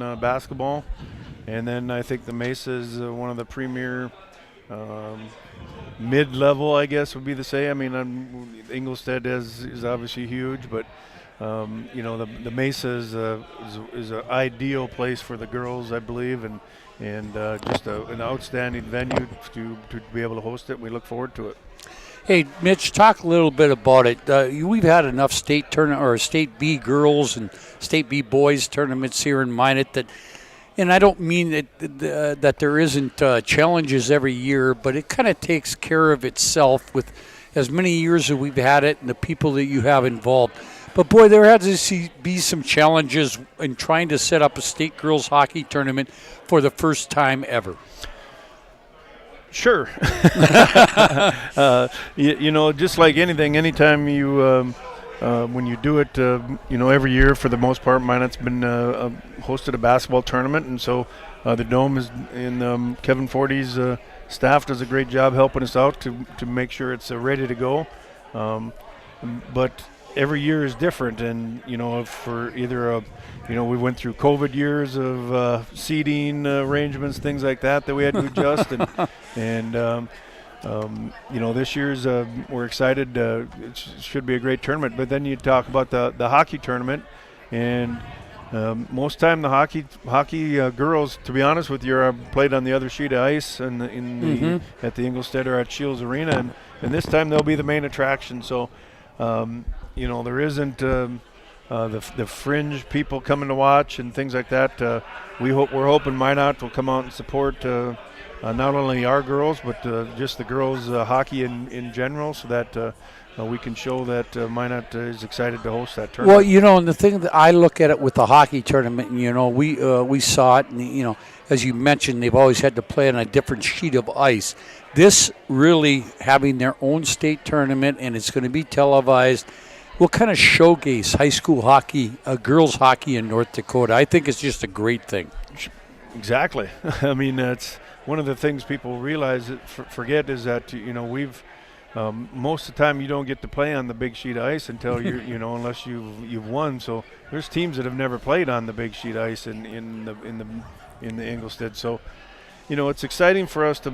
in basketball. And then I think the Mesa is one of the premier mid-level, I guess would be the say. I mean, Ingolstadt is obviously huge, but the Mesa is an ideal place for the girls, I believe, and just an outstanding venue to be able to host it. We look forward to it. Hey, Mitch, talk a little bit about it. We've had enough state state B girls and state B boys tournaments here in Minot that. And I don't mean that there isn't challenges every year, but it kind of takes care of itself with as many years as we've had it and the people that you have involved. But, boy, there has to be some challenges in trying to set up a state girls hockey tournament for the first time ever. Sure. Just like anything, anytime you when you do it, every year for the most part, Minot's been hosted a basketball tournament, and so the Dome is in Kevin Forty's staff does a great job helping us out to make sure it's ready to go. But every year is different, and for either we went through COVID years of seating arrangements, things like that we had to adjust, and this year's we're excited. It should be a great tournament. But then you talk about the hockey tournament, and most time the hockey girls, to be honest with you, are played on the other sheet of ice and at the Ingolstadt or at Shields Arena, and this time they'll be the main attraction. So there isn't the fringe people coming to watch and things like that. We're hoping Minot will come out and support. Not only our girls, but just the girls' hockey in general, so that we can show that Minot is excited to host that tournament. Well, and the thing that I look at it with the hockey tournament, we saw it, and, as you mentioned, they've always had to play on a different sheet of ice. This really having their own state tournament, and it's going to be televised, will kind of showcase high school hockey, girls' hockey in North Dakota. I think it's just a great thing. Exactly. I mean, that's one of the things people realize forget is that we've most of the time you don't get to play on the big sheet of ice until you're unless you've won. So there's teams that have never played on the big sheet of ice in the Ingolstadt. So it's exciting for us to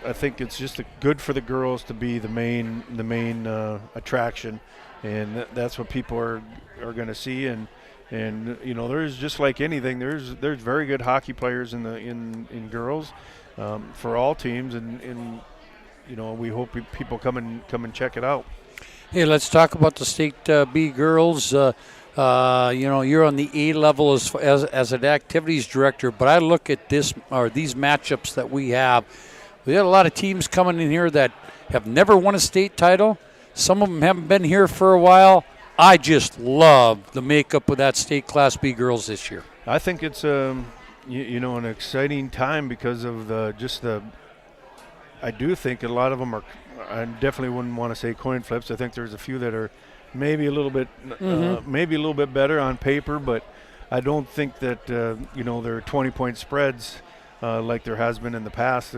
I think it's just good for the girls to be the main attraction, and that's what people are going to see. And there's just like anything, there's very good hockey players in girls for all teams, and we hope people come and check it out. Hey, let's talk about the state B girls. You're on the A level as an activities director, but I look at these matchups that we have. We got a lot of teams coming in here that have never won a state title. Some of them haven't been here for a while. I just love the makeup of that state Class B girls this year. I think it's an exciting time because of I do think a lot of them are. I definitely wouldn't want to say coin flips. I think there's a few that are maybe a little bit better on paper, but I don't think that there are 20-point spreads like there has been in the past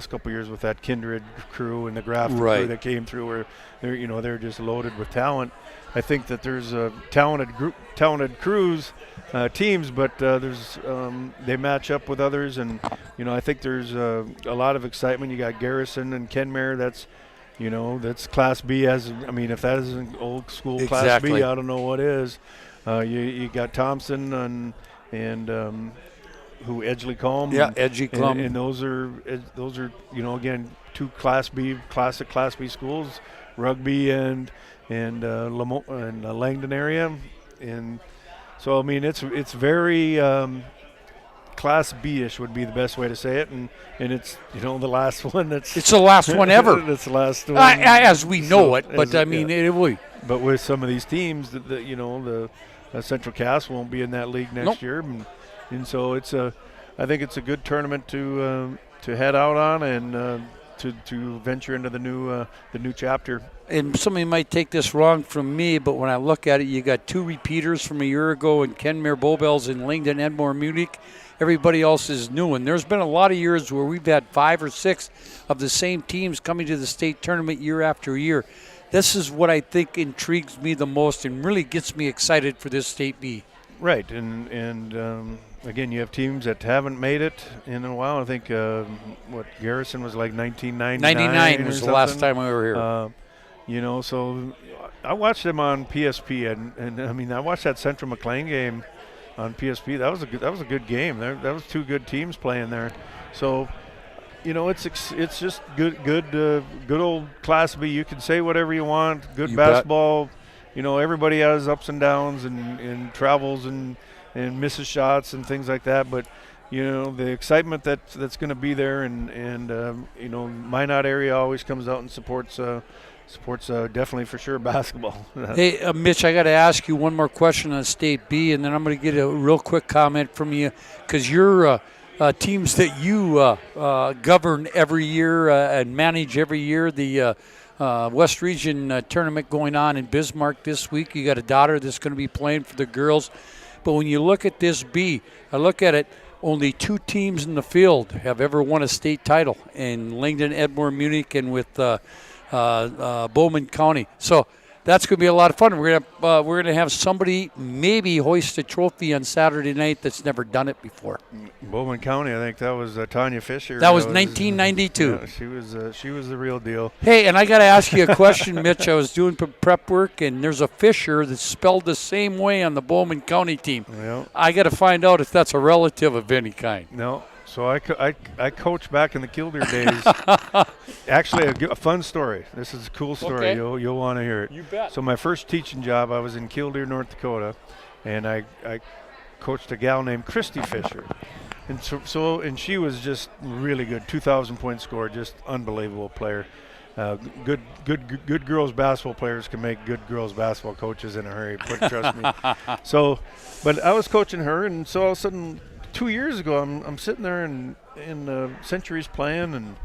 couple years with that Kindred crew and the Grafton crew that came through, where they're just loaded with talent. I think that there's a talented crews, teams, but there's they match up with others, and I think there's a lot of excitement. You got Garrison and Kenmare. That's Class B. If that isn't old school Class B, I don't know what is. You got Thompson and who Edgley Combe. Yeah, Edgley Combe. And those are again two classic Class B schools, Rugby and Langdon area, and so it's very Class B-ish would be the best way to say it, and it's the last one. It's the last one ever. It's the last one as we know it, but it will. But with some of these teams, the Central Cass won't be in that league next year, and so I think it's a good tournament to head out on and to venture into the new chapter. And somebody might take this wrong from me, but when I look at it, you got two repeaters from a year ago in Kenmare Bowbells and Langdon Edmore Munich. Everybody else is new, and there's been a lot of years where we've had 5 or 6 of the same teams coming to the state tournament year after year. This is what I think intrigues me the most and really gets me excited for this state B. Right, and again, you have teams that haven't made it in a while. I think Garrison was like 1999. 99 was the last time we were here. So I watched them on PSP, and I mean, I watched that Central McLean game on PSP. That was a good game. That was two good teams playing there. So, it's just good old Class B. You can say whatever you want. Good basketball. Everybody has ups and downs and travels and misses shots and things like that. But the excitement that's going to be there, and Minot area always comes out and supports definitely for sure basketball. Hey, Mitch, I got to ask you one more question on State B, and then I'm going to get a real quick comment from you, because your teams that you govern every year and manage every year, the West Region tournament going on in Bismarck this week. You got a daughter that's going to be playing for the girls. But when you look at this B, I look at it, only 2 teams in the field have ever won a state title, in Langdon, Edmore, Munich, and with Bowman County. So that's going to be a lot of fun. We're gonna have somebody maybe hoist a trophy on Saturday night that's never done it before. Bowman County, I think that was Tanya Fisher. That was 1992. Yeah, she was the real deal. Hey, and I got to ask you a question, Mitch. I was doing prep work, and there's a Fisher that's spelled the same way on the Bowman County team. Yeah. I got to find out if that's a relative of any kind. No. So I coached back in the Killdeer days. Actually, a fun story. This is a cool story. Okay. You'll want to hear it. You bet. So my first teaching job, I was in Killdeer, North Dakota, and I coached a gal named Christy Fisher, and she was just really good. 2,000-point score, just unbelievable player. Good girls basketball players can make good girls basketball coaches in a hurry. Trust me. But I was coaching her, and so all of a sudden, 2 years ago, I'm sitting there in Century's playing, and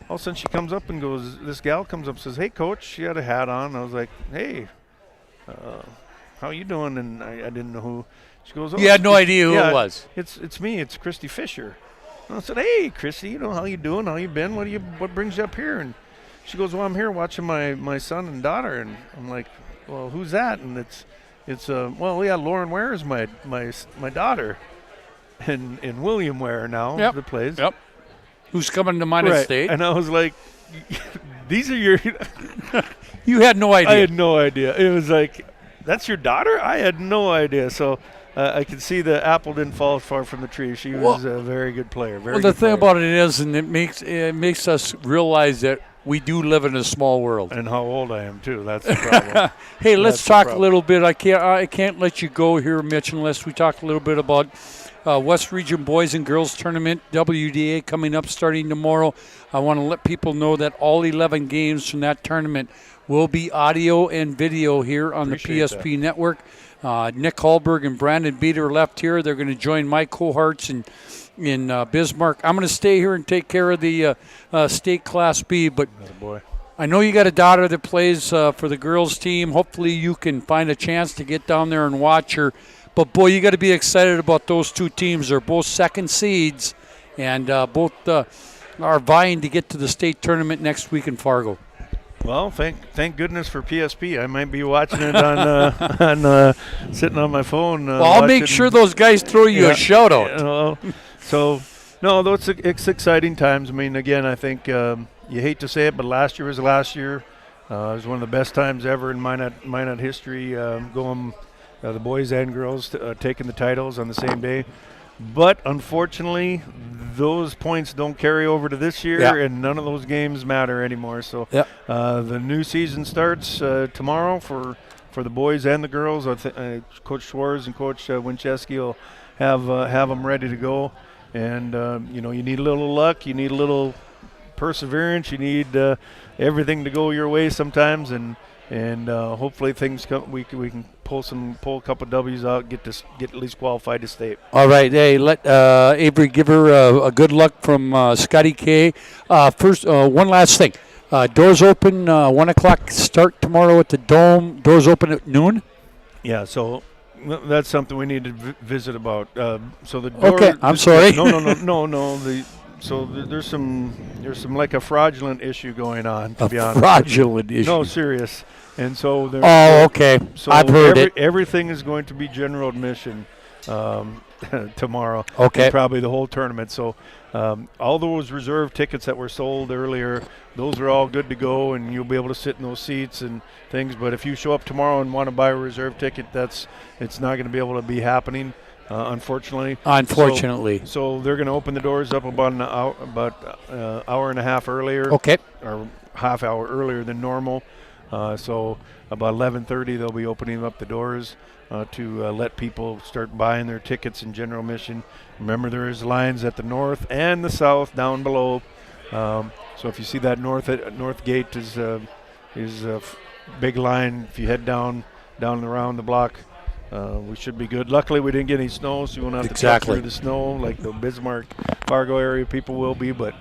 all of a sudden she comes up and goes, this gal comes up and says, "Hey, Coach." She had a hat on. I was like, "Hey, how you doing?" And I didn't know who. She goes, "Oh, you had no idea who it was." It's me. It's Christy Fisher. And I said, "Hey, Christy, how you doing? How you been? What brings you up here?" And she goes, "Well, I'm here watching my son and daughter." And I'm like, "Well, who's that?" And it's Lauren Ware is my daughter. And William Ware now that plays. Yep. Who's coming to Minot State. And I was like, these are your... You had no idea. I had no idea. It was like, that's your daughter? I had no idea. So I could see the apple didn't fall far from the tree. She was a very good player. The thing about it is, and it makes us realize that we do live in a small world. And how old I am, too. That's the problem. Hey, let's talk a little bit. I can't let you go here, Mitch, unless we talk a little bit about West Region Boys and Girls Tournament, WDA, coming up starting tomorrow. I want to let people know that all 11 games from that tournament will be audio and video here on the PSP network. Nick Hallberg and Brandon Beater left here. They're going to join my cohorts in Bismarck. I'm going to stay here and take care of the state Class B. But I know you got a daughter that plays for the girls team. Hopefully you can find a chance to get down there and watch her. But, boy, you got to be excited about those two teams. They're both second seeds, and both are vying to get to the state tournament next week in Fargo. Well, thank goodness for PSP. I might be watching it on sitting on my phone. Well, I'll make sure those guys throw you a shout-out. No, it's exciting times. I mean, again, I think you hate to say it, but last year was the last year. It was one of the best times ever in Minot history, going the boys and girls taking the titles on the same day. But unfortunately, those points don't carry over to this year, and none of those games matter anymore. So the new season starts tomorrow for the boys and the girls. Coach Schwartz and Coach Winchesky will have them ready to go. And you need a little luck, you need a little perseverance, you need everything to go your way sometimes, and hopefully things come. We can pull a couple of W's out, get at least qualified to state. All right, hey, let Avery give her a good luck from Scotty K. First, one last thing. Doors open 1 o'clock start tomorrow at the Dome. Doors open at noon. Yeah, so that's something we need to visit about. So the door. Okay, I'm sorry. No. There's some like a fraudulent issue going on. To be honest, fraudulent issue. No, serious. And so okay. So I've heard it. Everything is going to be general admission. tomorrow. Okay. And probably the whole tournament. So all those reserve tickets that were sold earlier, those are all good to go, and you'll be able to sit in those seats and things. But if you show up tomorrow and want to buy a reserve ticket, it's not going to be able to be happening. Unfortunately. So they're going to open the doors up about an hour and a half earlier. Okay. Or half hour earlier than normal. So about 11:30 they'll be opening up the doors to let people start buying their tickets in general admission. Remember, there is lines at the north and the south down below. So if you see that north gate is a big line. If you head down around the block, we should be good. Luckily, we didn't get any snow, so you won't have to truck through the snow like the Bismarck, Fargo area people will be. But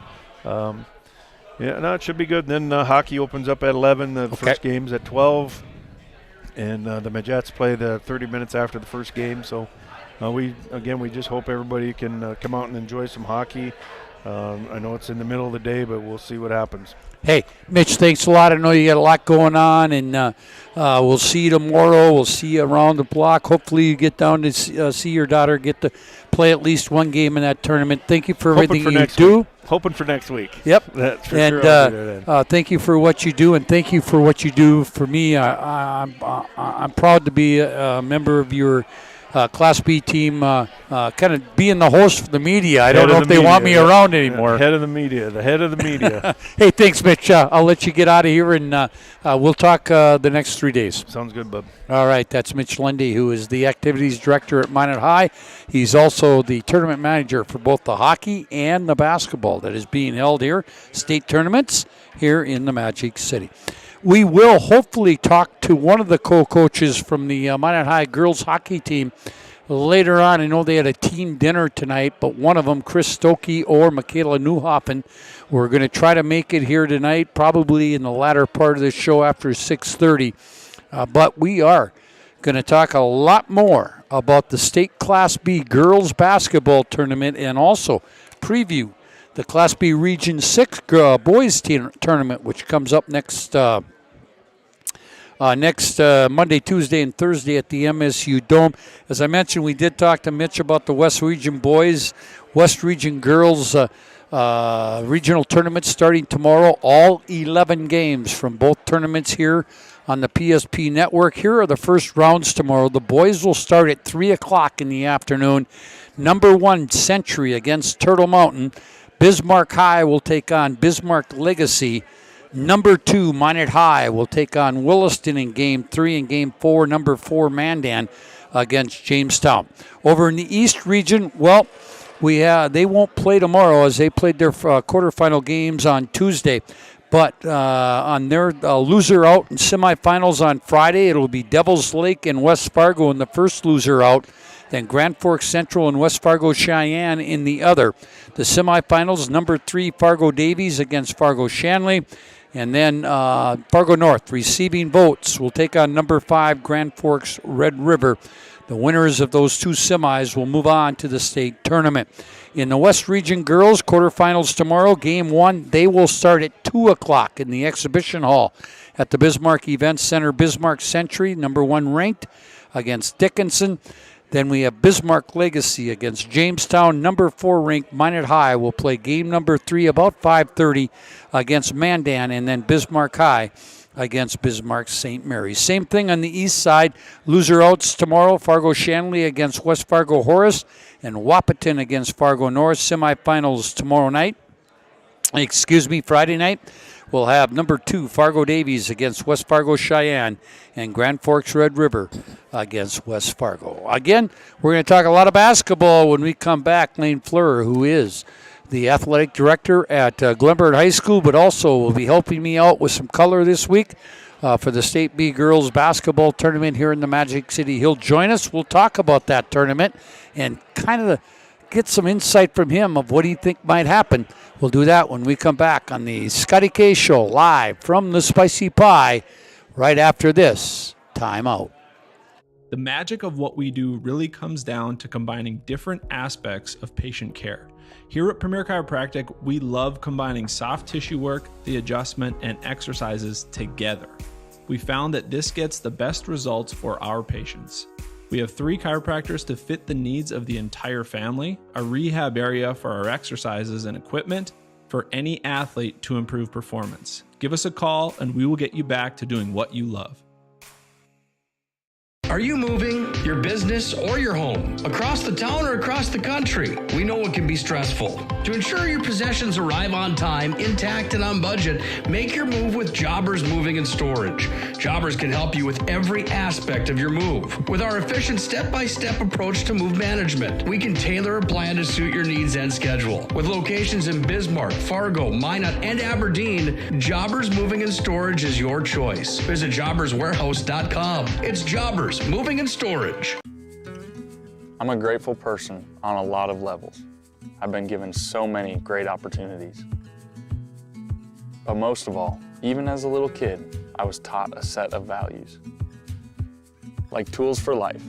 it should be good. And then hockey opens up at 11. The first game's at 12. And the Majets play the 30 minutes after the first game. So we just hope everybody can come out and enjoy some hockey. I know it's in the middle of the day, but we'll see what happens. Hey, Mitch, thanks a lot. I know you got a lot going on, and we'll see you tomorrow. We'll see you around the block. Hopefully you get down to see your daughter get to play at least one game in that tournament. Thank you for everything you do. Hoping for next week. Yep. That's for and sure. I'll be there then. Thank you for what you do, and thank you for what you do for me. I'm proud to be a member of your Class B team, kind of being the host for the media. I don't know if they want me around anymore. The head of the media. Hey, thanks, Mitch. I'll let you get out of here, and we'll talk the next 3 days. Sounds good, bub. All right, that's Mitch Lundy, who is the activities director at Minot High. He's also the tournament manager for both the hockey and the basketball that is being held here, state tournaments here in the Magic City. We will hopefully talk to one of the co-coaches from the Minot High girls hockey team later on. I know they had a team dinner tonight, but one of them, Chris Stokey or Michaela Newhoffen, we're going to try to make it here tonight, probably in the latter part of the show after 6:30. But we are going to talk a lot more about the state Class B girls basketball tournament and also preview the Class B Region 6 boys tournament, which comes up next Monday, Tuesday, and Thursday at the MSU Dome. As I mentioned, we did talk to Mitch about the West Region boys, West Region girls regional tournament starting tomorrow. All 11 games from both tournaments here on the PSP network. Here are the first rounds tomorrow. The boys will start at 3 o'clock in the afternoon. Number 1, Century against Turtle Mountain. Bismarck High will take on Bismarck Legacy. Number 2, Minot High will take on Williston in Game 3. And Game 4, number 4, Mandan against Jamestown. Over in the East Region, well, they won't play tomorrow as they played their quarterfinal games on Tuesday. But on their loser out in semifinals on Friday, it will be Devils Lake and West Fargo in the first loser out. Then Grand Forks Central and West Fargo Cheyenne in the other. The semifinals, number 3, Fargo Davies against Fargo Shanley. And then Fargo North, receiving votes, will take on number 5, Grand Forks Red River. The winners of those 2 semis will move on to the state tournament. In the West Region girls, quarterfinals tomorrow, Game 1, they will start at 2 o'clock in the exhibition hall at the Bismarck Event Center. Bismarck Century, number 1 ranked, against Dickinson. Then we have Bismarck Legacy against Jamestown. Number 4 ranked Minot High will play game number 3 about 5:30 against Mandan, and then Bismarck High against Bismarck St. Mary's. Same thing on the east side. Loser outs tomorrow, Fargo Shanley against West Fargo Horace, and Wahpeton against Fargo North. Semifinals Friday night. We'll have number 2, Fargo Davies against West Fargo Cheyenne, and Grand Forks Red River against West Fargo. Again, we're going to talk a lot of basketball when we come back. Lane Fleur, who is the athletic director at Glenbard High School, but also will be helping me out with some color this week for the State B girls basketball tournament here in the Magic City. He'll join us. We'll talk about that tournament and kind of get some insight from him of what he think might happen. We'll do that when we come back on the Scotty K Show, live from the Spicy Pie, right after this timeout. The magic of what we do really comes down to combining different aspects of patient care. Here at Premier Chiropractic, we love combining soft tissue work, the adjustment, and exercises together. We found that this gets the best results for our patients. We have 3 chiropractors to fit the needs of the entire family, a rehab area for our exercises and equipment for any athlete to improve performance. Give us a call and we will get you back to doing what you love. Are you moving your business or your home across the town or across the country? We know it can be stressful. To ensure your possessions arrive on time, intact, and on budget, make your move with Jobbers Moving and Storage. Jobbers can help you with every aspect of your move. With our efficient step-by-step approach to move management, we can tailor a plan to suit your needs and schedule. With locations in Bismarck, Fargo, Minot, and Aberdeen, Jobbers Moving and Storage is your choice. Visit jobberswarehouse.com. It's Jobbers Moving and Storage. I'm a grateful person on a lot of levels. I've been given so many great opportunities. But most of all, even as a little kid, I was taught a set of values. Like tools for life,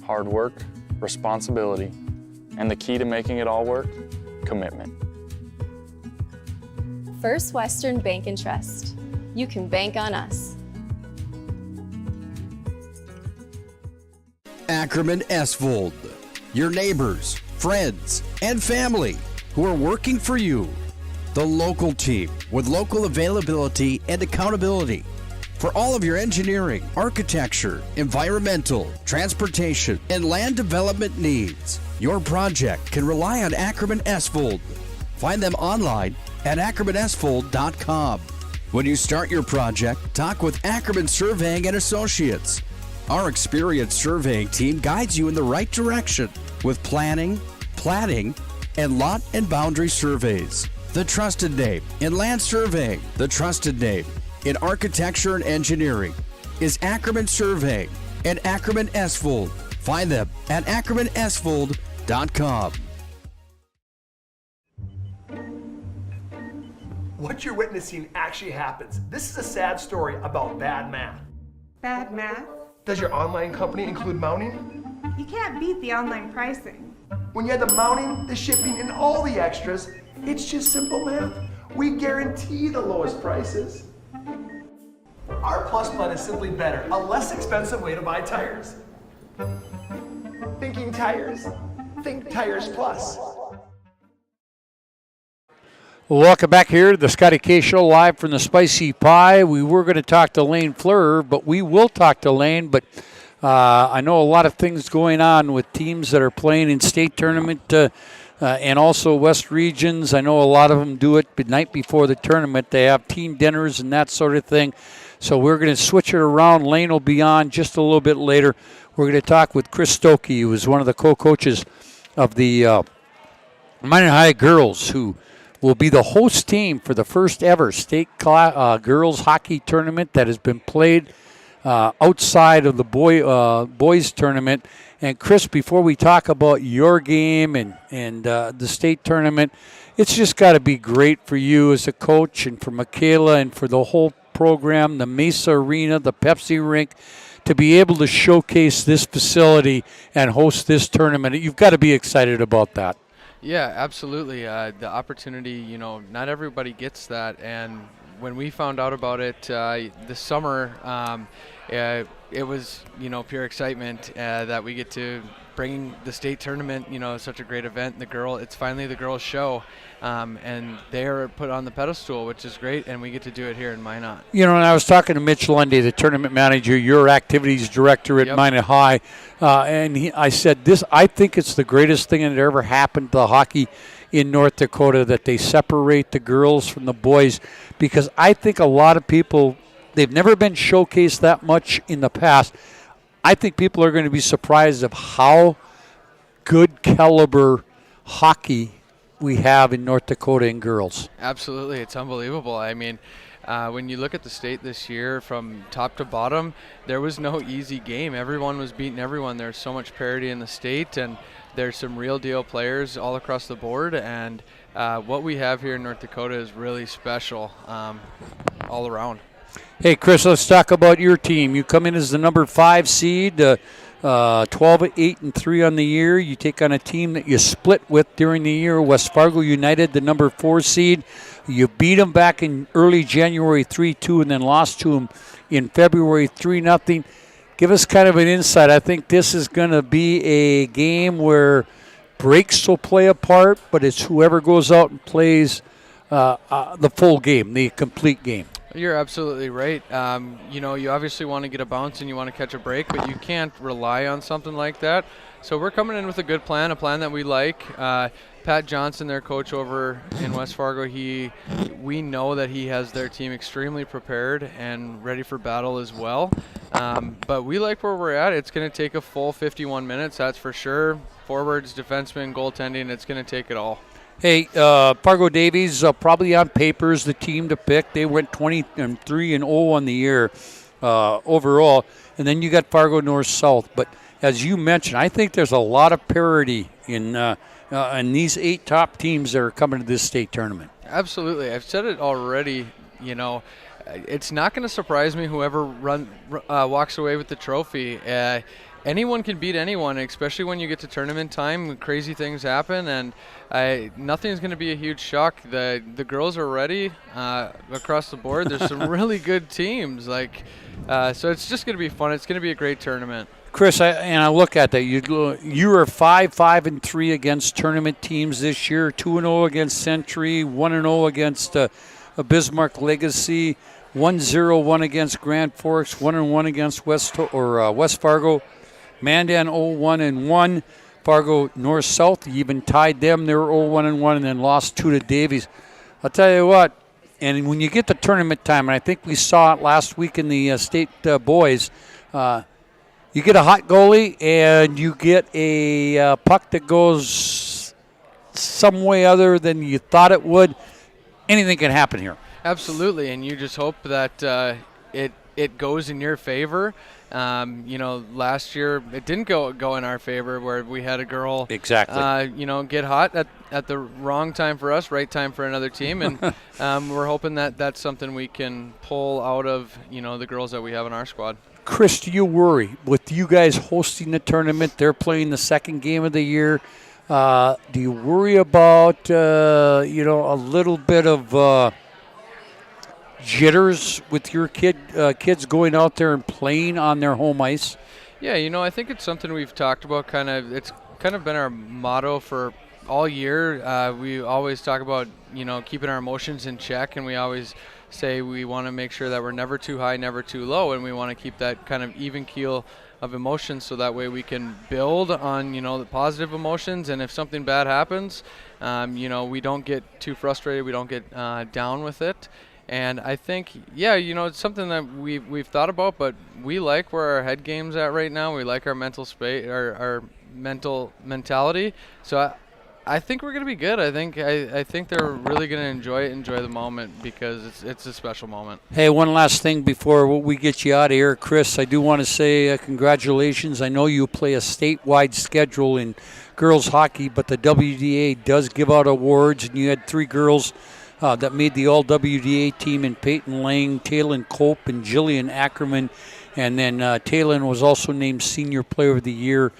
hard work, responsibility, and the key to making it all work, commitment. First Western Bank and Trust. You can bank on us. Ackerman Esvold, your neighbors, friends, and family who are working for you. The local team with local availability and accountability for all of your engineering, architecture, environmental, transportation, and land development needs. Your project can rely on Ackerman Esvold. Find them online at ackermanesvold.com. When you start your project, talk with Ackerman Surveying and Associates. Our experienced surveying team guides you in the right direction with planning, platting, and lot and boundary surveys. The trusted name in land surveying, the trusted name in architecture and engineering is Ackerman Surveying and Ackerman Esvold. Find them at ackermanesvold.com. What you're witnessing actually happens. This is a sad story about bad math. Bad math? Does your online company include mounting? You can't beat the online pricing. When you add the mounting, the shipping, and all the extras, it's just simple math. We guarantee the lowest prices. Our Plus plan is simply better, a less expensive way to buy tires. Thinking tires? Think Tires Plus. Well, welcome back here to the Scotty K Show live from the Spicy Pie. We were going to talk to Lane Fleur, but we will talk to Lane. But I know a lot of things going on with teams that are playing in state tournament and also West Regions. I know a lot of them do it the night before the tournament. They have team dinners and that sort of thing. So we're going to switch it around. Lane will be on just a little bit later. We're going to talk with Chris Stokey, who is one of the co-coaches of the Minot High girls, who will be the host team for the first ever state girls hockey tournament that has been played outside of the boys tournament. And Chris, before we talk about your game and the state tournament, it's just got to be great for you as a coach and for Michaela and for the whole program, the Mesa Arena, the Pepsi rink, to be able to showcase this facility and host this tournament. You've got to be excited about that. Yeah, absolutely. The opportunity, not everybody gets that. And when we found out about it this summer, it was, pure excitement that we get to bring the state tournament, such a great event. It's finally the girls' show, and they are put on the pedestal, which is great, and we get to do it here in Minot. And I was talking to Mitch Lundy, the tournament manager, your activities director at Minot High, and I said, I think it's the greatest thing that ever happened to hockey in North Dakota, that they separate the girls from the boys, because I think a lot of people, they've never been showcased that much in the past. I think people are going to be surprised of how good caliber hockey we have in North Dakota in girls. Absolutely. It's unbelievable. I mean, when you look at the state this year from top to bottom, there was no easy game. Everyone was beating everyone. There's so much parity in the state, and there's some real deal players all across the board. And what we have here in North Dakota is really special all around. Hey, Chris, let's talk about your team. You come in as the number 5 seed, 12-8-3 on the year. You take on a team that you split with during the year, West Fargo United, the number 4 seed. You beat them back in early January 3-2 and then lost to them in February 3-0. give us kind of an insight. I think this is going to be a game where breaks will play a part, but it's whoever goes out and plays the full game, the complete game. You're absolutely right. You obviously want to get a bounce and you want to catch a break, but you can't rely on something like that. So we're coming in with a good plan, a plan that we like. Pat Johnson, their coach over in West Fargo, we know that he has their team extremely prepared and ready for battle as well. But we like where we're at. It's going to take a full 51 minutes, that's for sure. Forwards, defensemen, goaltending, it's going to take it all. Hey, Fargo Davies, probably on paper is the team to pick. They went 23-0 on the year overall. And then you got Fargo North South. But as you mentioned, I think there's a lot of parity in these 8 top teams that are coming to this state tournament. Absolutely. I've said it already, it's not going to surprise me whoever walks away with the trophy. Anyone can beat anyone, especially when you get to tournament time. Crazy things happen, and nothing's going to be a huge shock. The girls are ready across the board. There's some really good teams, so it's just going to be fun. It's going to be a great tournament. Chris, I look at that. You are 5-5-3 against tournament teams this year. 2-0 against Century. 1-0 against Bismarck Legacy. 1-0-1 against Grand Forks. 1-1 against West Fargo. Mandan 0-1-1. Fargo North South, you even tied them. They were 0-1-1 and then lost 2 to Davies. I'll tell you what, and when you get to tournament time, and I think we saw it last week in the state boys, you get a hot goalie and you get a puck that goes some way other than you thought it would. Anything can happen here. Absolutely, and you just hope that it goes in your favor. Last year it didn't go in our favor, where we had a girl get hot at the wrong time for us, right time for another team, and we're hoping that that's something we can pull out of the girls that we have in our squad. Chris, do you worry with you guys hosting the tournament? They're playing the second game of the year. Do you worry about a little bit of jitters with your kids going out there and playing on their home ice? Yeah, I think it's something we've talked about. It's kind of been our motto for all year. We always talk about keeping our emotions in check, and we always say we want to make sure that we're never too high, never too low, and we want to keep that kind of even keel of emotions, so that way we can build on the positive emotions, and if something bad happens, we don't get too frustrated, we don't get down with it. And I think, it's something that we've thought about, but we like where our head game's at right now. We like our mental space, our mental mentality. So I think we're going to be good. I think they're really going to enjoy the moment, because it's a special moment. Hey, one last thing before we get you out of here, Chris. I do want to say congratulations. I know you play a statewide schedule in girls hockey, but the WDA does give out awards, and you had 3 girls that made the all-WDA team in Peyton Lang, Taylin Cope, and Jillian Ackerman. And then Taylin was also named Senior Player of the Year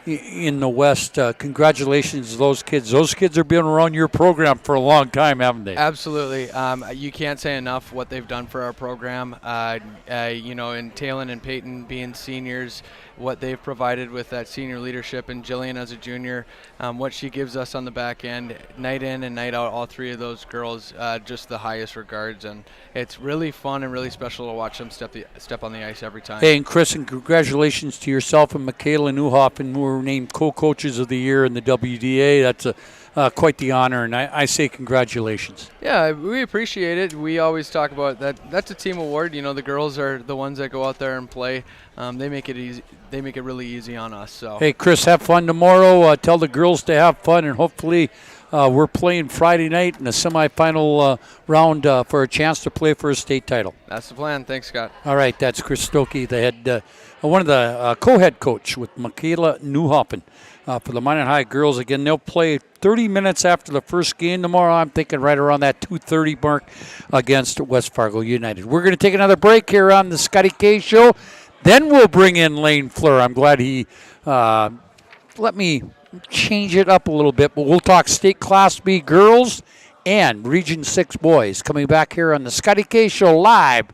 in the West. Congratulations to those kids. Those kids have been around your program for a long time, haven't they? Absolutely. You can't say enough what they've done for our program. And Taylin and Peyton being seniors, what they've provided with that senior leadership, and Jillian as a junior, what she gives us on the back end, night in and night out, all 3 of those girls, just the highest regards. And it's really fun and really special to watch them step on the ice every time. Hey, and Chris, and congratulations to yourself and Michaela Newhoffen, who were named co-coaches of the year in the WDA. That's quite the honor, and I say congratulations. Yeah, we appreciate it. We always talk about that. That's a team award. The girls are the ones that go out there and play. They make it easy. They make it really easy on us. So. Hey, Chris, have fun tomorrow. Tell the girls to have fun, and hopefully we're playing Friday night in the semifinal round for a chance to play for a state title. That's the plan. Thanks, Scott. All right, that's Chris Stokey, the head, one of the co-head coach with Michaela Newhoffen for the Minot High girls. Again, they'll play 30 minutes after the first game tomorrow. I'm thinking right around that 2:30 mark against West Fargo United. We're going to take another break here on the Scotty K Show. Then we'll bring in Lane Fleur. I'm glad he let me change it up a little bit, but we'll talk State Class B girls and Region 6 boys coming back here on the Scotty K Show live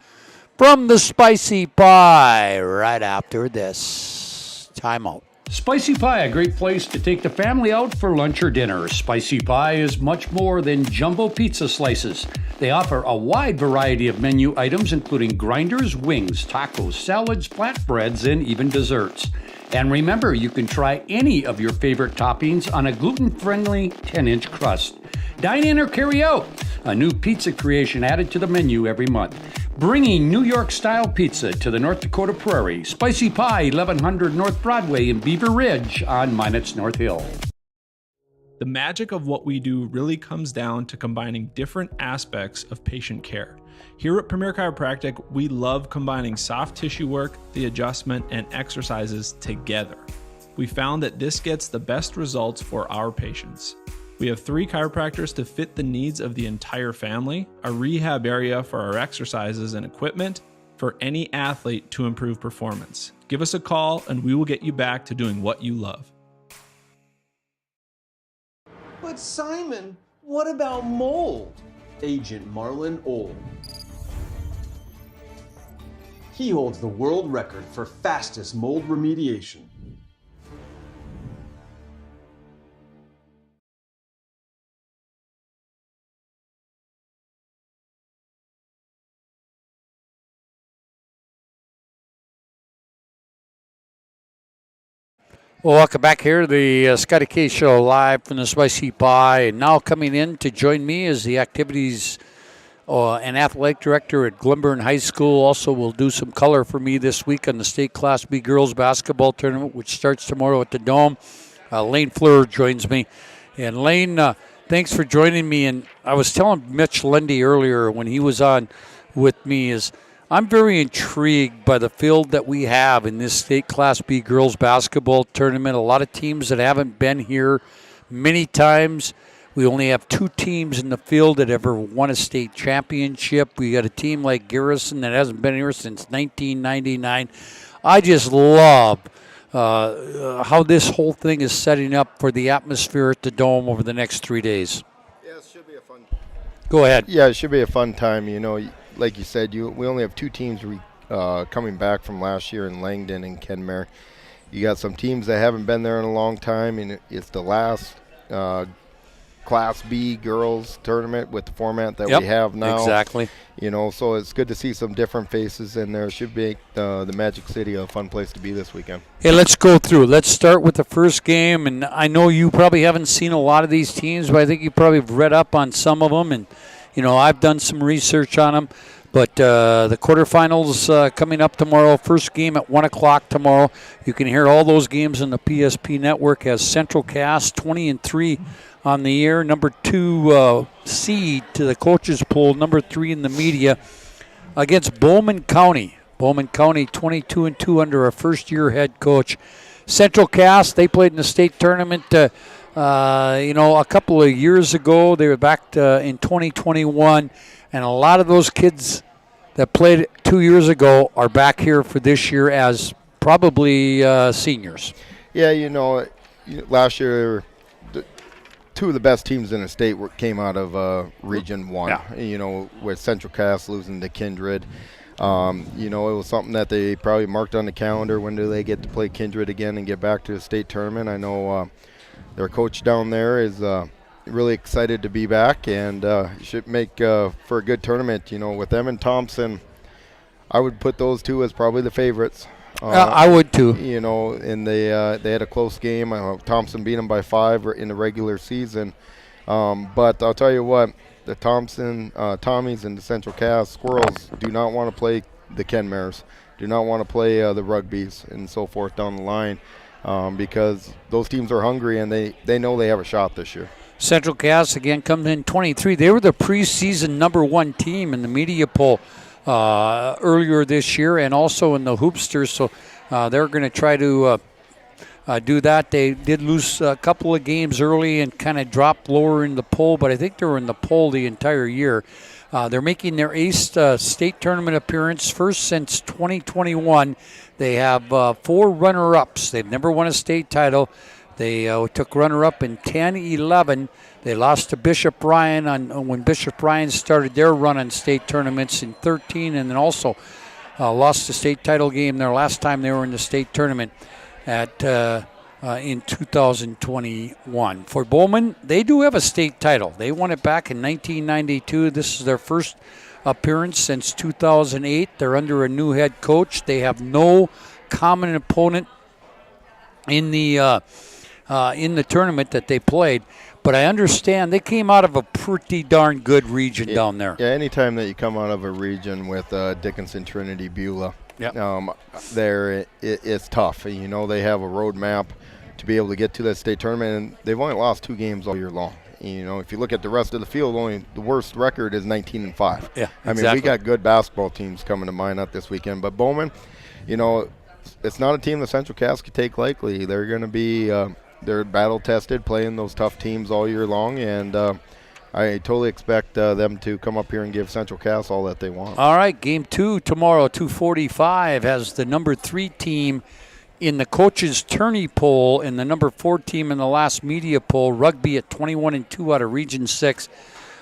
from the Spicy Pie right after this timeout. Spicy Pie, a great place to take the family out for lunch or dinner. Spicy Pie is much more than jumbo pizza slices. They offer a wide variety of menu items, including grinders, wings, tacos, salads, flatbreads, and even desserts. And remember, you can try any of your favorite toppings on a gluten-friendly 10-inch crust. Dine in or carry out. A new pizza creation added to the menu every month. Bringing New York-style pizza to the North Dakota Prairie. Spicy Pie, 1100 North Broadway in Beaver Ridge on Minot's North Hill. The magic of what we do really comes down to combining different aspects of patient care. Here at Premier Chiropractic, we love combining soft tissue work, the adjustment, and exercises together. We found that this gets the best results for our patients. We have 3 chiropractors to fit the needs of the entire family, a rehab area for our exercises and equipment, for any athlete to improve performance. Give us a call and we will get you back to doing what you love. But Simon, what about mold? Agent Marlon Old. He holds the world record for fastest mold remediation. Well, welcome back here to the Scotty K Show live from the Spicy Pie. And now coming in to join me is the activities and athletic director at Glenburn High School. Also will do some color for me this week on the state Class B girls basketball tournament, which starts tomorrow at the Dome. Lane Fleur joins me. And Lane, thanks for joining me. And I was telling Mitch Lundy earlier when he was on with me is I'm very intrigued by the field that we have in this state Class B girls basketball tournament. A lot of teams that haven't been here many times. We only have 2 teams in the field that ever won a state championship. We got a team like Garrison that hasn't been here since 1999. I just love how this whole thing is setting up for the atmosphere at the Dome over the next 3 days. Yeah, it should be a fun. Go ahead. Yeah, it should be a fun time. You know, like you said, we only have 2 teams coming back from last year in Langdon and Kenmare. You got some teams that haven't been there in a long time, and it's the last Class B girls tournament with the format that we have now. Exactly. You know, so it's good to see some different faces, and there should be the Magic City a fun place to be this weekend. Hey, let's go through. Let's start with the first game, and I know you probably haven't seen a lot of these teams, but I think you probably have read up on some of them, and you know, I've done some research on them, but the quarterfinals coming up tomorrow. First game at 1 o'clock tomorrow. You can hear all those games on the PSP network as Central Cass 20-3 on the year. Number 2 seed to the coaches poll. Number 3 in the media against Bowman County. Bowman County 22-2 under a first-year head coach. Central Cass, they played in the state tournament a couple of years ago. They were back in 2021, and a lot of those kids that played 2 years ago are back here for this year as probably seniors. Yeah, last year, 2 of the best teams in the state came out of Region 1, with Central Cass losing to Kindred. It was something that they probably marked on the calendar. When do they get to play Kindred again and get back to the state tournament? I know their coach down there is really excited to be back, and should make for a good tournament. With them and Thompson, I would put those 2 as probably the favorites. I would too. And they had a close game. Thompson beat them by 5 in the regular season. But I'll tell you what, the Thompson Tommies and the Central Cass Squirrels do not want to play the Kenmares, do not want to play the Rugbies and so forth down the line, because those teams are hungry and they know they have a shot this year. Central Cass again comes in 23. They were the preseason number 1 team in the media poll earlier this year, and also in the Hoopsters. So they're going to try to do that. They did lose a couple of games early and kind of dropped lower in the poll, but I think they were in the poll the entire year. They're making their 8th state tournament appearance, first since 2021. They have 4 runner-ups. They've never won a state title. They took runner-up in 10-11. They lost to Bishop Ryan when Bishop Ryan started their run on state tournaments in 13, and then also lost the state title game their last time they were in the state tournament in 2021. For Bowman, they do have a state title. They won it back in 1992. This is their first appearance since 2008. They're under a new head coach. They have no common opponent in the tournament that they played. But I understand they came out of a pretty darn good region down there. Yeah, anytime that you come out of a region with Dickinson, Trinity, Beulah, it's tough. You know, they have a roadmap to be able to get to that state tournament, and they've only lost 2 games all year long. You know, if you look at the rest of the field, only the worst record is 19-5. Yeah, I mean, we got good basketball teams coming to mind up this weekend. But Bowman, you know, it's not a team that Central Cass could take lightly. They're going to be they're battle tested, playing those tough teams all year long, and I totally expect them to come up here and give Central Cass all that they want. All right, game 2 tomorrow, 2:45, has the number 3 team in the coaches' tourney poll and the number 4 team in the last media poll, Rugby at 21-2 out of Region 6,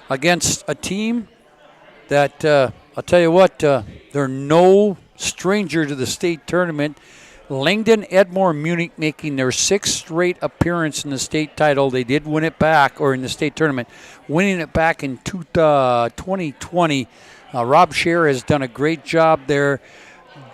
against a team that, I'll tell you what, they're no stranger to the state tournament. Langdon, Edmore, Munich making their 6th straight appearance in the state title. They did win it back, or in the state tournament, winning it back in 2020. Rob Scher has done a great job there.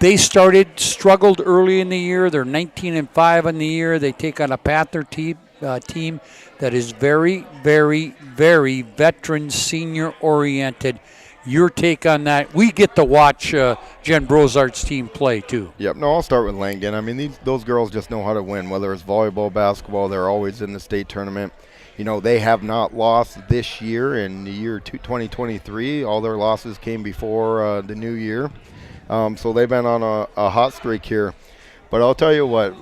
They struggled early in the year. They're 19-5 in the year. They take on a Panther team that is very, very, very veteran, senior-oriented. Your take on that? We get to watch Jen Brozart's team play, too. Yep. No, I'll start with Langdon. I mean, those girls just know how to win, whether it's volleyball, basketball. They're always in the state tournament. You know, they have not lost this year. In the year 2023, all their losses came before the new year. So they've been on a hot streak here. But I'll tell you what,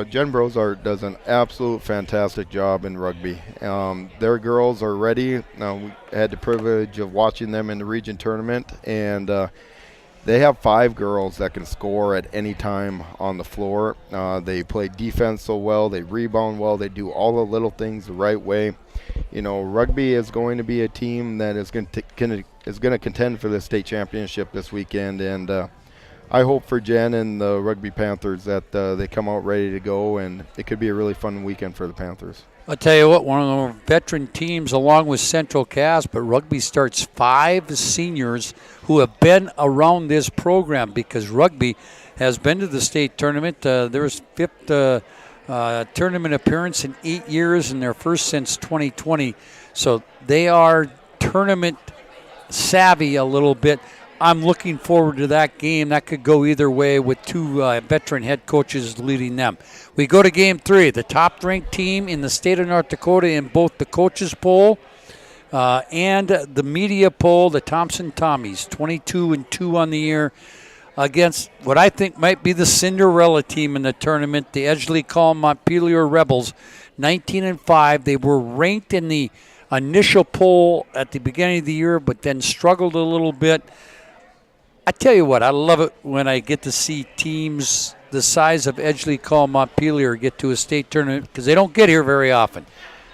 Jen Brozart does an absolute fantastic job in rugby. Their girls are ready. We had the privilege of watching them in the region tournament, and they have 5 girls that can score at any time on the floor. They play defense so well. They rebound well. They do all the little things the right way. You know, rugby is going to be a team that is going to contend for the state championship this weekend, and I hope for Jen and the Rugby Panthers that they come out ready to go, and it could be a really fun weekend for the Panthers. I'll tell you what, one of the veteran teams along with Central Cass, but rugby starts 5 seniors who have been around this program, because rugby has been to the state tournament. Their 5th tournament appearance in 8 years, and their first since 2020. So they are tournament savvy a little bit. I'm looking forward to that game. That could go either way with 2 veteran head coaches leading them. We go to game 3, the top-ranked team in the state of North Dakota in both the coaches poll and the media poll, the Thompson Tommies, 22-2 on the year, against what I think might be the Cinderella team in the tournament, the Edgeley Call Montpelier Rebels, 19-5. They were ranked in the initial poll at the beginning of the year, but then struggled a little bit. I tell you what, I love it when I get to see teams the size of Edgeley Call Montpelier get to a state tournament, because they don't get here very often.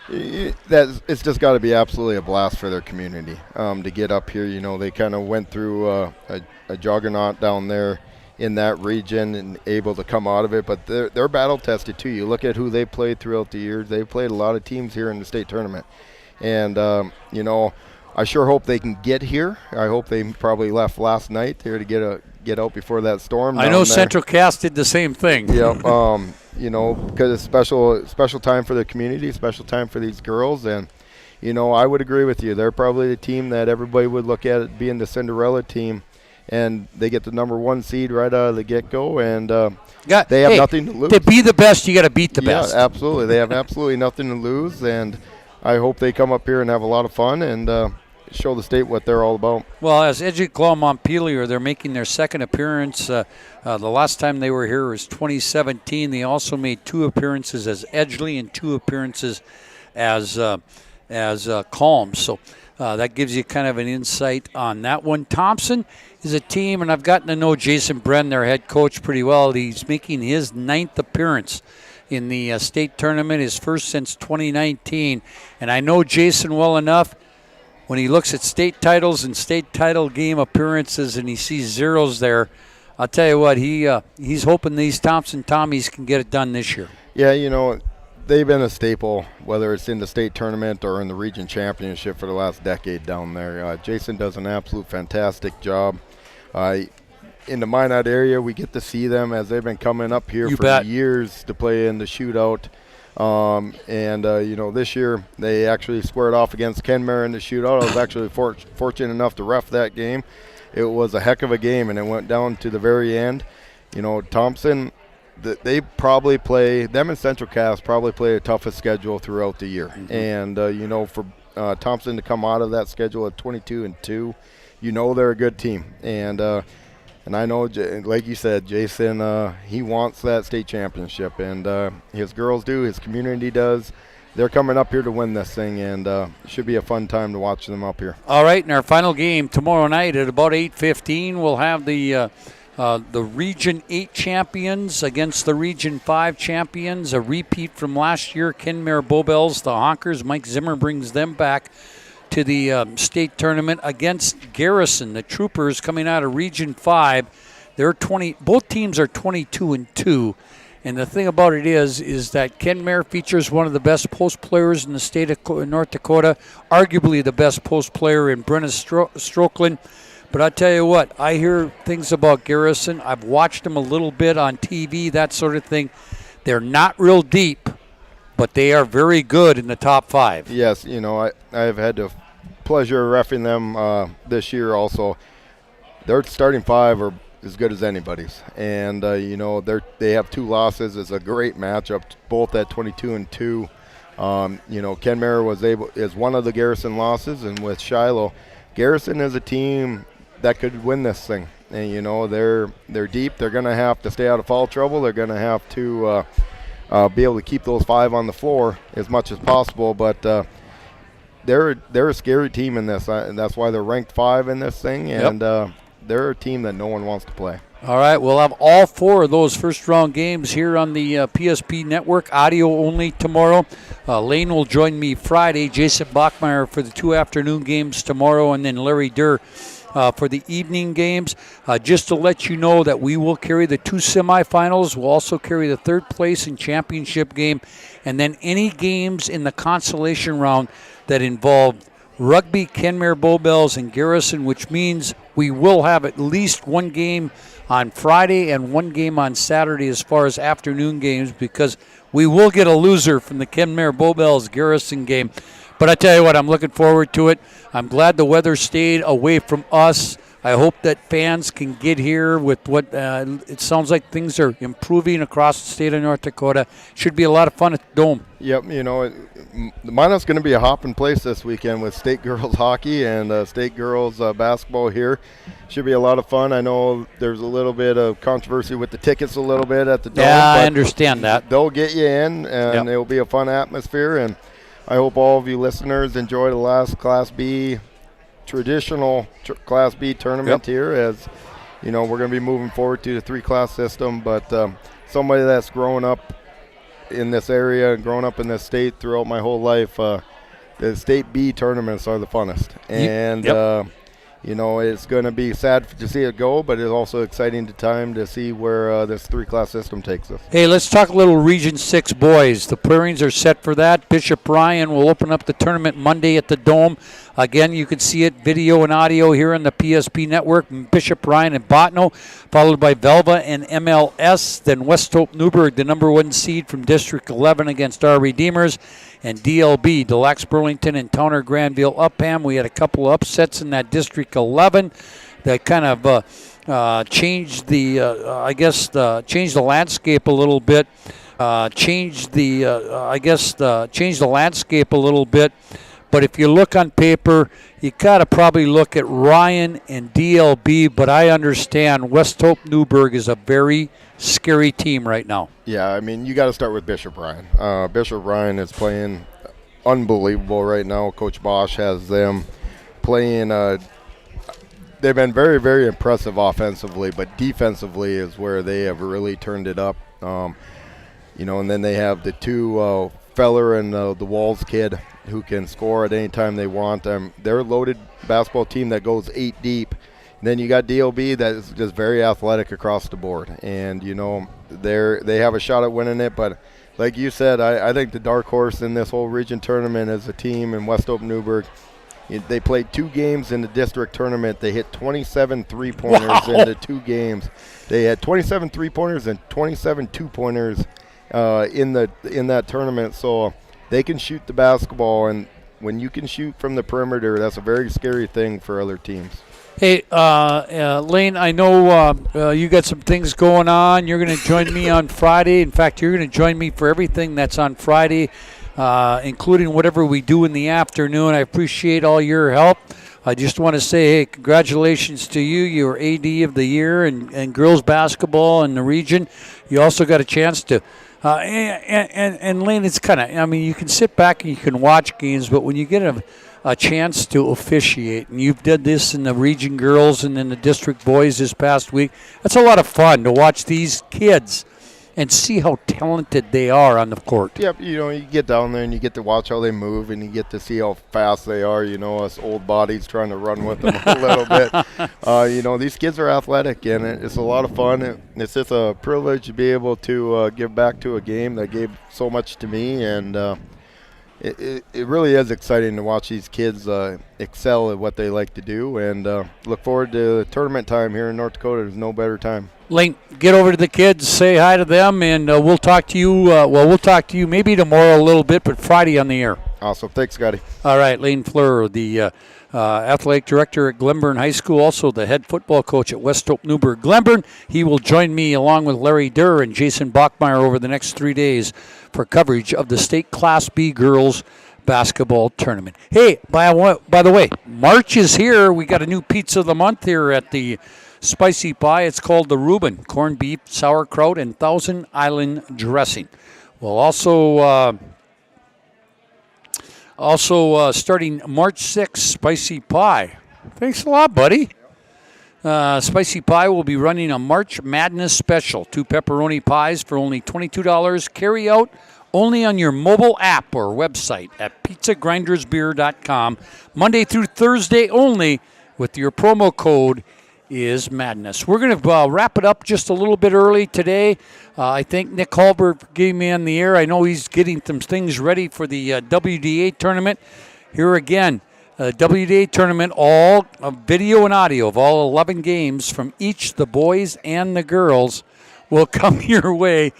It's just got to be absolutely a blast for their community to get up here. You know, they kind of went through a juggernaut down there in that region and able to come out of it, but they're battle tested too. You look at who they played throughout the years. They've played a lot of teams here in the state tournament, and you know, I sure hope they can get here. I hope they probably left last night here to get out before that storm. I know Central Cass did the same thing. Yeah, you know, because it's special time for the community, special time for these girls, and you know, I would agree with you. They're probably the team that everybody would look at being the Cinderella team, and they get the number 1 seed right out of the get-go, and they have nothing to lose. To be the best, you got to beat the best. Yeah, absolutely. They have absolutely nothing to lose, and I hope they come up here and have a lot of fun and show the state what they're all about. Well, as Edgeley Call Montpelier, they're making their 2nd appearance. The last time they were here was 2017. They also made 2 appearances as Edgeley and 2 appearances as Calm. So that gives you kind of an insight on that one. Thompson is a team, and I've gotten to know Jason Bren, their head coach, pretty well. He's making his 9th appearance in the state tournament, his first since 2019. And I know Jason well enough. When he looks at state titles and state title game appearances and he sees zeros there, I'll tell you what, he's hoping these Thompson Tommies can get it done this year. Yeah, they've been a staple, whether it's in the state tournament or in the region championship for the last decade down there. Jason does an absolute fantastic job. In the Minot area, we get to see them as they've been coming up here for years to play in the shootout. This year they actually squared off against Kenmare in the shootout. I was actually fortunate enough to ref that game. It was a heck of a game, and it went down to the very end. Thompson, they probably play, them and Central Cass probably play the toughest schedule throughout the year. And, for Thompson to come out of that schedule at 22-2, they're a good team. And I know, like you said, Jason, he wants that state championship. And his girls do, his community does. They're coming up here to win this thing, and it should be a fun time to watch them up here. All right, in our final game tomorrow night at about 8:15, we'll have the Region 8 champions against the Region 5 champions, a repeat from last year, Kenmare Bowbells, the Honkers. Mike Zimmer brings them back to the state tournament against Garrison, the Troopers coming out of Region 5. Both teams are 22-2. And the thing about it is that Kenmare features one of the best post players in the state of North Dakota, arguably the best post player in Brenna Strokeland. But I tell you what, I hear things about Garrison. I've watched them a little bit on TV, that sort of thing. They're not real deep, but they are very good in the top 5. Yes, I've had the pleasure of reffing them this year also. Their starting 5 are as good as anybody's, and they have 2 losses. It's a great matchup, both at 22-2. Kenmare is one of the Garrison losses, and with Shiloh, Garrison is a team that could win this thing. And they're deep. They're going to have to stay out of foul trouble. They're going to have to be able to keep those 5 on the floor as much as possible. But they're a scary team in this, and that's why they're ranked 5 in this thing. And they're a team that no one wants to play. All right, we'll have all 4 of those first-round games here on the PSP Network, audio only tomorrow. Lane will join me Friday, Jason Bachmeyer for the 2 afternoon games tomorrow, and then Larry Durr for the evening games. Just to let you know that we will carry the 2 semifinals. We'll also carry the 3rd place and championship game, and then any games in the consolation round that involve Rugby, Kenmare Bowbells, and Garrison, which means we will have at least 1 game on Friday and 1 game on Saturday as far as afternoon games, because we will get a loser from the Kenmare Bowbells Garrison game. But I tell you what, I'm looking forward to it. I'm glad the weather stayed away from us. I hope that fans can get here with what it sounds like things are improving across the state of North Dakota. Should be a lot of fun at the Dome. Yep, Minot's going to be a hopping place this weekend with state girls hockey and state girls basketball here. Should be a lot of fun. I know there's a little bit of controversy with the tickets a little bit at the Dome. Yeah, I understand that. They'll get you in, and It'll be a fun atmosphere. And I hope all of you listeners enjoy the last Class B traditional Class B tournament here, as we're going to be moving forward to the 3-class system. But somebody that's grown up in this area and grown up in this state throughout my whole life, the state B tournaments are the funnest. And it's going to be sad to see it go, but it's also exciting time to see where this 3-class system takes us. Hey, let's talk a little Region 6 boys. The pairings are set for that. Bishop Ryan will open up the tournament Monday at the Dome. Again, you can see it, video and audio, here on the PSP Network. Bishop Ryan and Botno, followed by Velva and MLS. Then West Hope Newburgh, the number 1 seed from District 11 against our Redeemers. And DLB, Deluxe Burlington and Towner Granville Upham. We had a couple of upsets in that District 11 that kind of changed the, changed the landscape a little bit. Changed the landscape a little bit. But if you look on paper, you got to probably look at Ryan and DLB. But I understand West Hope Newburgh is a very scary team right now. Yeah, you got to start with Bishop Ryan. Bishop Ryan is playing unbelievable right now. Coach Bosch has them playing. They've been very, very impressive offensively, but defensively is where they have really turned it up. And then they have the 2 Feller and the Walls kid who can score at any time they want. They're a loaded basketball team that goes 8 deep Then you got DOB that is just very athletic across the board, and they have a shot at winning it. But like you said, I think the dark horse in this whole region tournament is a team in West Hope Newburgh. They played 2 games in the district tournament. They hit 27 3-pointers in the 2 games. They had 27 3-pointers and 27 2-pointers in that tournament. So they can shoot the basketball, and when you can shoot from the perimeter, that's a very scary thing for other teams. Hey, Lane, I know you got some things going on. You're going to join me on Friday. In fact, you're going to join me for everything that's on Friday, including whatever we do in the afternoon. I appreciate all your help. I just want to say, hey, congratulations to you. You're AD of the year and girls basketball in the region. You also got a chance to and Lane, it's kind of, I mean, you can sit back and you can watch games, but when you get a chance to officiate, and you've did this in the region girls and in the district boys this past week, that's a lot of fun to watch these kids and see how talented they are on the court. Yep, you get down there and you get to watch how they move, and you get to see how fast they are, us old bodies trying to run with them a little bit. These kids are athletic, and it's a lot of fun. It's just a privilege to be able to give back to a game that gave so much to me, and it really is exciting to watch these kids excel at what they like to do, and look forward to tournament time here in North Dakota. There's no better time. Link, get over to the kids, say hi to them, and we'll talk to you. We'll talk to you maybe tomorrow a little bit, but Friday on the air. Awesome. Thanks, Scotty. All right, Lane Fleur, the athletic director at Glenburn High School, also the head football coach at West Hope Newburgh Glenburn. He will join me along with Larry Durr and Jason Bachmeyer over the next 3 days for coverage of the state Class B girls basketball tournament. Hey, by the way, March is here. We got a new pizza of the month here at the Spicy Pie. It's called the Reuben, corned beef, sauerkraut, and Thousand Island dressing. We'll also starting March 6th, Spicy Pie. Thanks a lot, buddy. Spicy Pie will be running a March Madness special. 2 pepperoni pies for only $22. Carry out only on your mobile app or website at pizzagrindersbeer.com. Monday through Thursday only with your promo code is Madness. We're going to wrap it up just a little bit early today. I think Nick Hallberg gave me on the air. I know he's getting some things ready for the WDA tournament. Here again, WDA tournament, all video and audio of all 11 games from each, the boys and the girls, will come your way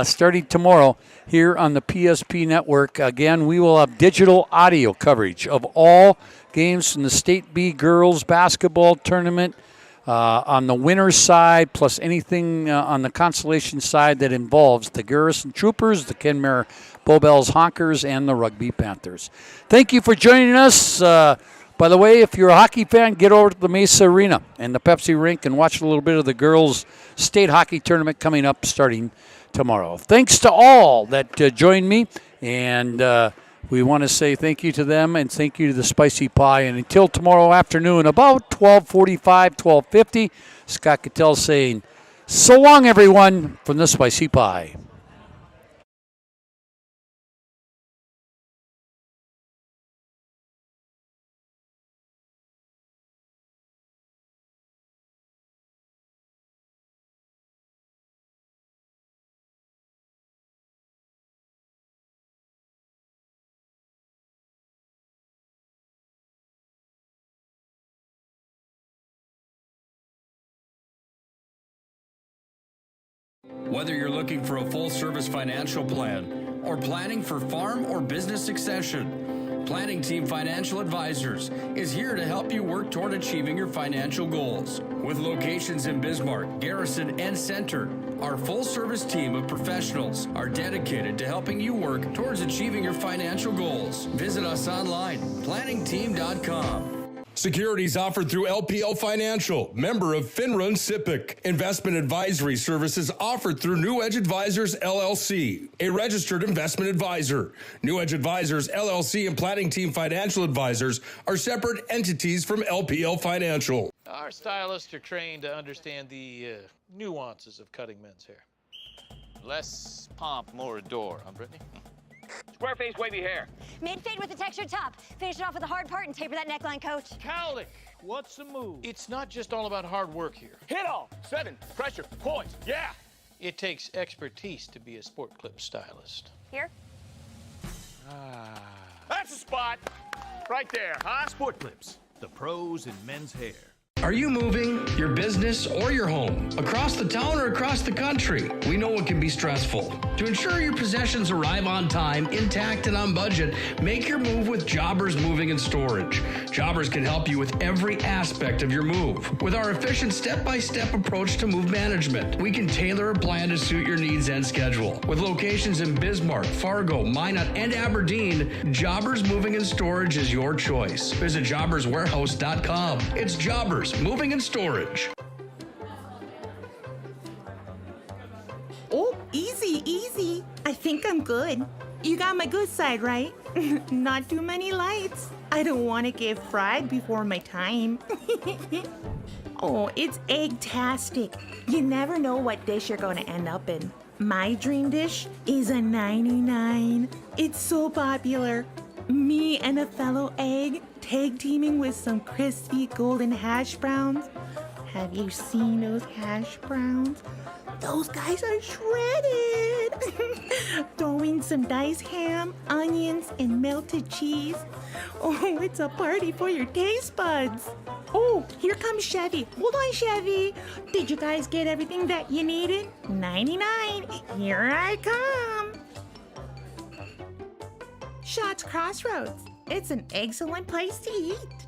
starting tomorrow here on the PSP network. Again, we will have digital audio coverage of all games from the State B girls basketball tournament on the winner's side, plus anything on the consolation side that involves the Garrison Troopers, the Kenmare Bowbells Honkers, and the Rugby Panthers. Thank you for joining us. By the way, if you're a hockey fan, get over to the Mesa Arena and the Pepsi Rink and watch a little bit of the girls' state hockey tournament coming up starting tomorrow. Thanks to all that joined me, and we want to say thank you to them and thank you to the Spicy Pie. And until tomorrow afternoon, about 12:45, 12:50, Scott Cattell saying, so long, everyone, from the Spicy Pie. Whether you're looking for a full-service financial plan or planning for farm or business succession, Planning Team Financial Advisors is here to help you work toward achieving your financial goals. With locations in Bismarck, Garrison, and Center, our full-service team of professionals are dedicated to helping you work towards achieving your financial goals. Visit us online, planningteam.com. Securities offered through LPL Financial, member of FINRA and SIPC. Investment advisory services offered through New Edge Advisors, LLC, a registered investment advisor. New Edge Advisors, LLC and Planning Team Financial Advisors are separate entities from LPL Financial. Our stylists are trained to understand the nuances of cutting men's hair. Less pomp, more adore, huh, Brittany? Square face, wavy hair. Mid-fade with a textured top. Finish it off with a hard part and taper that neckline, coach. Cowlick, what's the move? It's not just all about hard work here. Hit all. 7. Pressure. Poise. Yeah. It takes expertise to be a sport clip stylist. Here? That's the spot. Right there, huh? Sport Clips, the pros in men's hair. Are you moving your business or your home across the town or across the country? We know it can be stressful. To ensure your possessions arrive on time, intact, and on budget, make your move with Jobbers Moving and Storage. Jobbers can help you with every aspect of your move. With our efficient step-by-step approach to move management, we can tailor a plan to suit your needs and schedule. With locations in Bismarck, Fargo, Minot, and Aberdeen, Jobbers Moving and Storage is your choice. Visit jobberswarehouse.com. It's Jobbers Moving and Storage. Oh, easy, easy. I think I'm good. You got my good side, right? Not too many lights. I don't want to get fried before my time. Oh, it's egg-tastic. You never know what dish you're going to end up in. My dream dish is a 99. It's so popular. Me and a fellow egg tag teaming with some crispy golden hash browns. Have you seen those hash browns? Those guys are shredded. Throw in some diced ham, onions, and melted cheese. Oh, it's a party for your taste buds. Oh, here comes Chevy. Hold on, Chevy. Did you guys get everything that you needed? 99. Here I come. Shots Crossroads. It's an excellent place to eat.